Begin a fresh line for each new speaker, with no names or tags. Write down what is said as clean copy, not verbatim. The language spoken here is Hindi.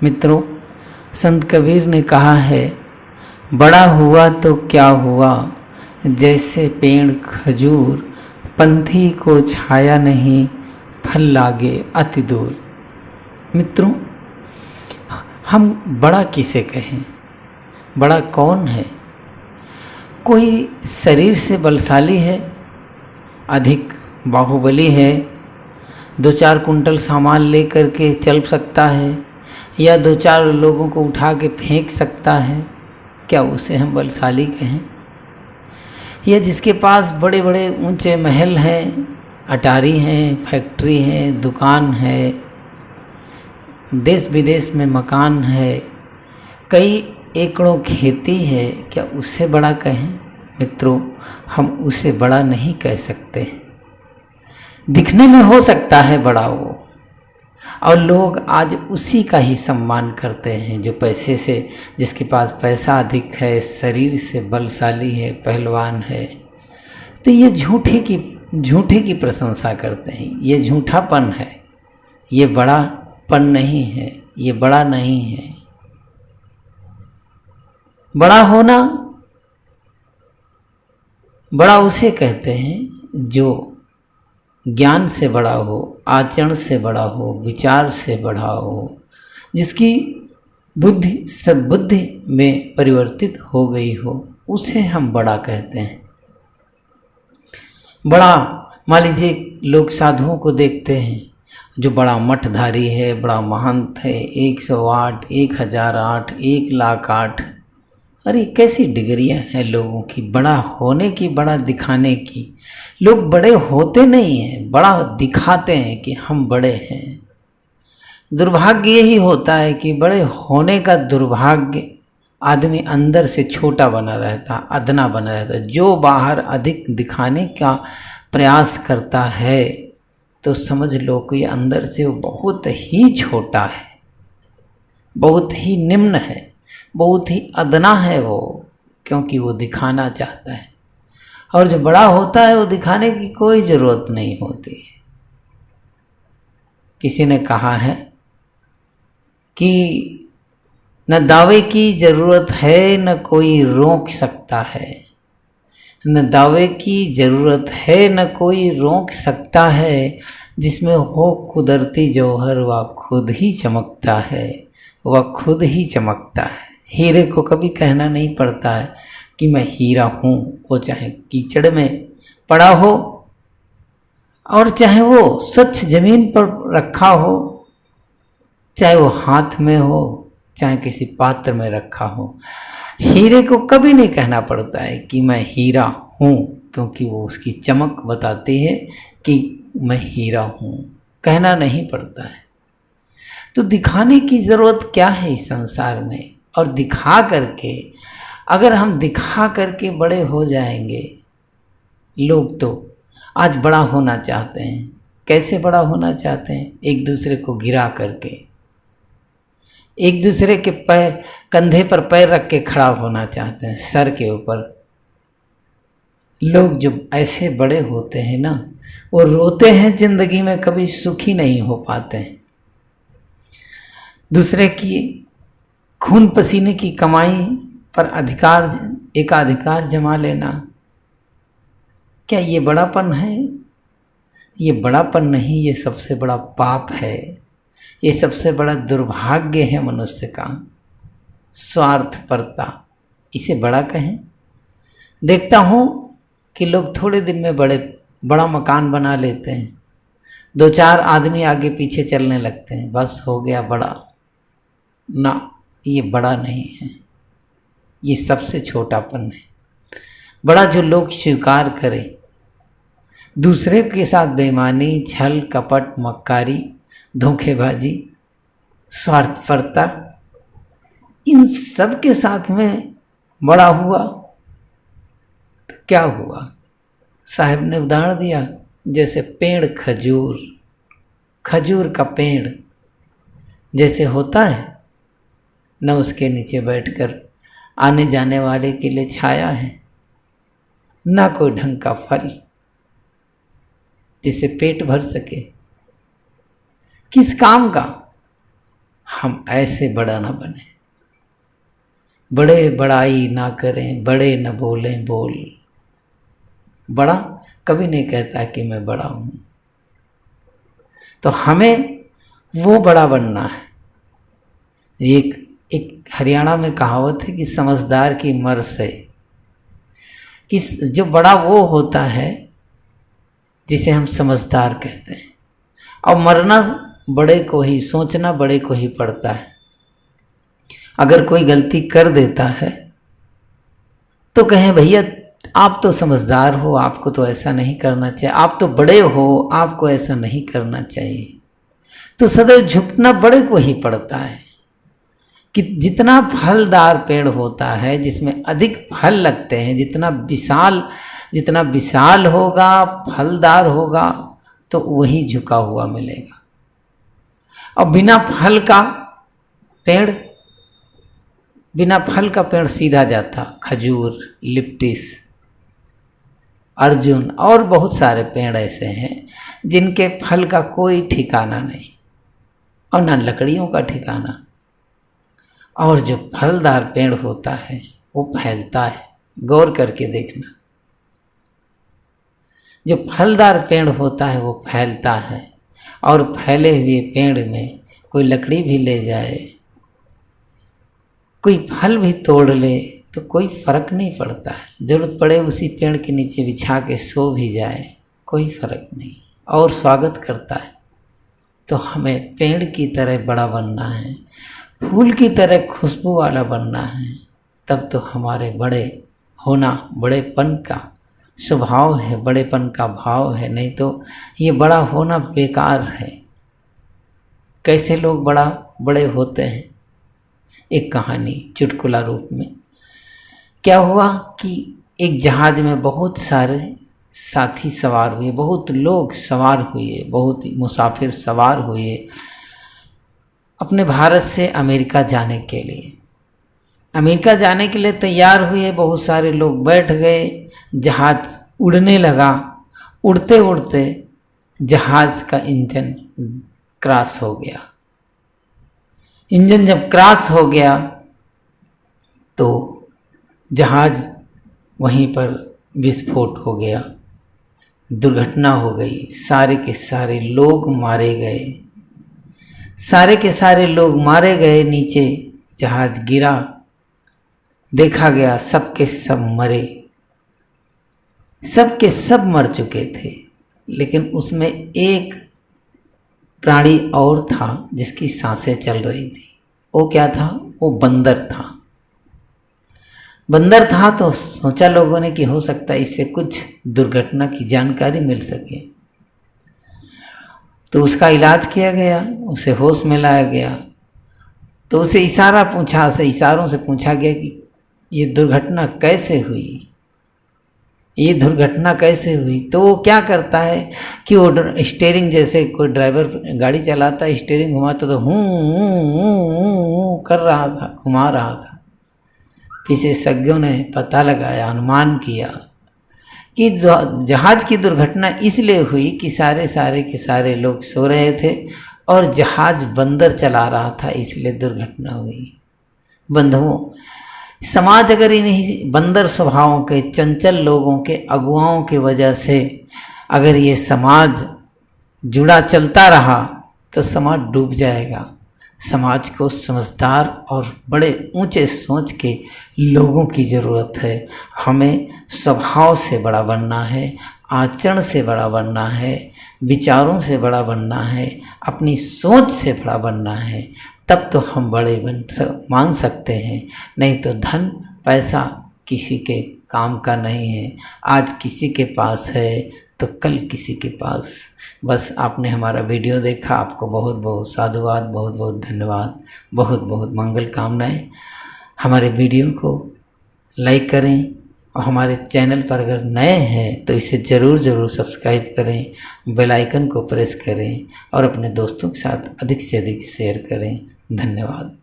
मित्रों, संत कबीर ने कहा है, बड़ा हुआ तो क्या हुआ, जैसे पेड़ खजूर, पंथी को छाया नहीं, फल लागे अति दूर। मित्रों, हम बड़ा किसे कहें? बड़ा कौन है? कोई शरीर से बलशाली है, अधिक बाहुबली है, 2-4 कुंटल सामान लेकर के चल सकता है, या 2-4 लोगों को उठा के फेंक सकता है, क्या उसे हम बलशाली कहें? या जिसके पास बड़े बड़े ऊंचे महल हैं, अटारी हैं, फैक्ट्री हैं, दुकान है, देश विदेश में मकान है, कई एकड़ों खेती है, क्या उसे बड़ा कहें? मित्रों, हम उसे बड़ा नहीं कह सकते। दिखने में हो सकता है बड़ा वो, और लोग आज उसी का ही सम्मान करते हैं जो पैसे से, जिसके पास पैसा अधिक है, शरीर से बलशाली है, पहलवान है, तो ये झूठे की प्रशंसा करते हैं। ये झूठापन है, ये बड़ापन नहीं है, ये बड़ा नहीं है। बड़ा होना, बड़ा उसे कहते हैं जो ज्ञान से बड़ा हो, आचरण से बड़ा हो, विचार से बड़ा हो, जिसकी बुद्धि सद्बुद्धि में परिवर्तित हो गई हो, उसे हम बड़ा कहते हैं। बड़ा, मान लीजिए लोग साधुओं को देखते हैं जो बड़ा मठधारी है, बड़ा महंत है, 108, 1008, 1,08,000। अरे कैसी डिग्रियां हैं लोगों की, बड़ा होने की, बड़ा दिखाने की। लोग बड़े होते नहीं हैं, बड़ा दिखाते हैं कि हम बड़े हैं। दुर्भाग्य यही होता है कि बड़े होने का दुर्भाग्य, आदमी अंदर से छोटा बना रहता, अदना बना रहता। जो बाहर अधिक दिखाने का प्रयास करता है तो समझ लो कि अंदर से वो बहुत ही छोटा है, बहुत ही निम्न है, बहुत ही अदना है वो, क्योंकि वो दिखाना चाहता है। और जो बड़ा होता है वो दिखाने की कोई ज़रूरत नहीं होती। किसी ने कहा है कि न दावे की ज़रूरत है, न कोई रोक सकता है। न दावे की ज़रूरत है, न कोई रोक सकता है, जिसमें हो कुदरती जौहर वह खुद ही चमकता है, वह खुद ही चमकता है। हीरे को कभी कहना नहीं पड़ता है कि मैं हीरा हूँ, वो चाहे कीचड़ में पड़ा हो और चाहे वो स्वच्छ जमीन पर रखा हो, चाहे वो हाथ में हो, चाहे किसी पात्र में रखा हो। हीरे को कभी नहीं कहना पड़ता है कि मैं हीरा हूँ, क्योंकि वो उसकी चमक बताती है कि मैं हीरा हूँ, कहना नहीं पड़ता है। तो दिखाने की ज़रूरत क्या है इस संसार में? और दिखा करके, अगर हम दिखा करके बड़े हो जाएंगे, लोग तो आज बड़ा होना चाहते हैं। कैसे बड़ा होना चाहते हैं? एक दूसरे को गिरा करके, एक दूसरे के पैर, कंधे पर पैर रख के खड़ा होना चाहते हैं, सर के ऊपर। लोग जो ऐसे बड़े होते हैं ना, वो रोते हैं, जिंदगी में कभी सुखी नहीं हो पाते हैं। दूसरे की खून पसीने की कमाई पर एकाधिकार जमा लेना, क्या ये बड़ापन है? ये बड़ापन नहीं, ये सबसे बड़ा पाप है, ये सबसे बड़ा दुर्भाग्य है मनुष्य का। स्वार्थपरता, इसे बड़ा कहें? देखता हूँ कि लोग थोड़े दिन में बड़ा मकान बना लेते हैं, 2-4 आदमी आगे पीछे चलने लगते हैं, बस हो गया बड़ा। ना, ये बड़ा नहीं है, ये सबसे छोटापन है। बड़ा जो लोग स्वीकार करें, दूसरे के साथ बेईमानी, छल कपट, मक्कारी, धोखेबाजी, स्वार्थपरता, इन सब के साथ में बड़ा हुआ तो क्या हुआ? साहब ने उदाहरण दिया, जैसे पेड़ खजूर का पेड़ जैसे होता है, न उसके नीचे बैठकर आने जाने वाले के लिए छाया है, न कोई ढंग का फल जिसे पेट भर सके। किस काम का? हम ऐसे बड़ा ना बने, बड़े बड़ाई ना करें, बड़े न बोलें बोल। बड़ा कभी नहीं कहता कि मैं बड़ा हूँ। तो हमें वो बड़ा बनना है। एक हरियाणा में कहावत है कि समझदार की मर से, कि जो बड़ा वो होता है जिसे हम समझदार कहते हैं। और मरना बड़े को ही, सोचना बड़े को ही पड़ता है। अगर कोई गलती कर देता है तो कहें भैया आप तो समझदार हो, आपको तो ऐसा नहीं करना चाहिए, आप तो बड़े हो, आपको ऐसा नहीं करना चाहिए। तो सदैव झुकना बड़े को ही पड़ता है। कि जितना फलदार पेड़ होता है, जिसमें अधिक फल लगते हैं, जितना विशाल होगा, फलदार होगा, तो वही झुका हुआ मिलेगा। और बिना फल का पेड़ सीधा जाता, खजूर, लिप्टिस, अर्जुन और बहुत सारे पेड़ ऐसे हैं जिनके फल का कोई ठिकाना नहीं और न लकड़ियों का ठिकाना। और जो फलदार पेड़ होता है वो फैलता है। गौर करके देखना, जो फलदार पेड़ होता है वो फैलता है। और फैले हुए पेड़ में कोई लकड़ी भी ले जाए, कोई फल भी तोड़ ले, तो कोई फर्क नहीं पड़ता है। जरूरत पड़े उसी पेड़ के नीचे बिछा के सो भी जाए, कोई फर्क नहीं, और स्वागत करता है। तो हमें पेड़ की तरह बड़ा बनना है, फूल की तरह खुशबू वाला बनना है। तब तो हमारे बड़े होना, बड़ेपन का स्वभाव है, बड़ेपन का भाव है। नहीं तो ये बड़ा होना बेकार है। कैसे लोग बड़े होते हैं? एक कहानी चुटकुला रूप में। क्या हुआ कि एक जहाज में बहुत सारे साथी सवार हुए, बहुत लोग सवार हुए, बहुत मुसाफिर सवार हुए अपने भारत से अमेरिका जाने के लिए। अमेरिका जाने के लिए तैयार हुए, बहुत सारे लोग बैठ गए, जहाज उड़ने लगा। उड़ते उड़ते जहाज का इंजन क्रैश हो गया। इंजन जब क्रैश हो गया तो जहाज वहीं पर विस्फोट हो गया, दुर्घटना हो गई। सारे के सारे लोग मारे गए, सारे के सारे लोग मारे गए। नीचे जहाज गिरा, देखा गया सब के सब मरे, सब के सब मर चुके थे। लेकिन उसमें एक प्राणी और था जिसकी सांसें चल रही थी। वो क्या था? वो बंदर था। बंदर था तो सोचा लोगों ने कि हो सकता है इससे कुछ दुर्घटना की जानकारी मिल सके। तो उसका इलाज किया गया, उसे होश में लाया गया। तो उसे इशारों से पूछा गया कि ये दुर्घटना कैसे हुई, ये दुर्घटना कैसे हुई। तो वो क्या करता है कि वो स्टीयरिंग, जैसे कोई ड्राइवर गाड़ी चलाता है, स्टीयरिंग घुमाता तो हूँ कर रहा था, घुमा रहा था। विशेषज्ञों ने पता लगाया, अनुमान किया कि जहाज की दुर्घटना इसलिए हुई कि सारे के सारे लोग सो रहे थे और जहाज बंदर चला रहा था, इसलिए दुर्घटना हुई। बंधुओं, समाज अगर इन्हीं बंदर स्वभावों के, चंचल लोगों के, अगुवाओं की वजह से अगर ये समाज जुड़ा चलता रहा तो समाज डूब जाएगा। समाज को समझदार और बड़े ऊंचे सोच के लोगों की ज़रूरत है। हमें स्वभाव से बड़ा बनना है, आचरण से बड़ा बनना है, विचारों से बड़ा बनना है, अपनी सोच से बड़ा बनना है। तब तो हम बड़े मान सकते हैं। नहीं तो धन पैसा किसी के काम का नहीं है। आज किसी के पास है तो कल किसी के पास। बस आपने हमारा वीडियो देखा, आपको बहुत बहुत साधुवाद, बहुत बहुत धन्यवाद, बहुत बहुत मंगल कामनाएं। हमारे वीडियो को लाइक करें और हमारे चैनल पर अगर नए हैं तो इसे ज़रूर सब्सक्राइब करें, बेल आइकन को प्रेस करें और अपने दोस्तों के साथ अधिक से अधिक शेयर करें। धन्यवाद।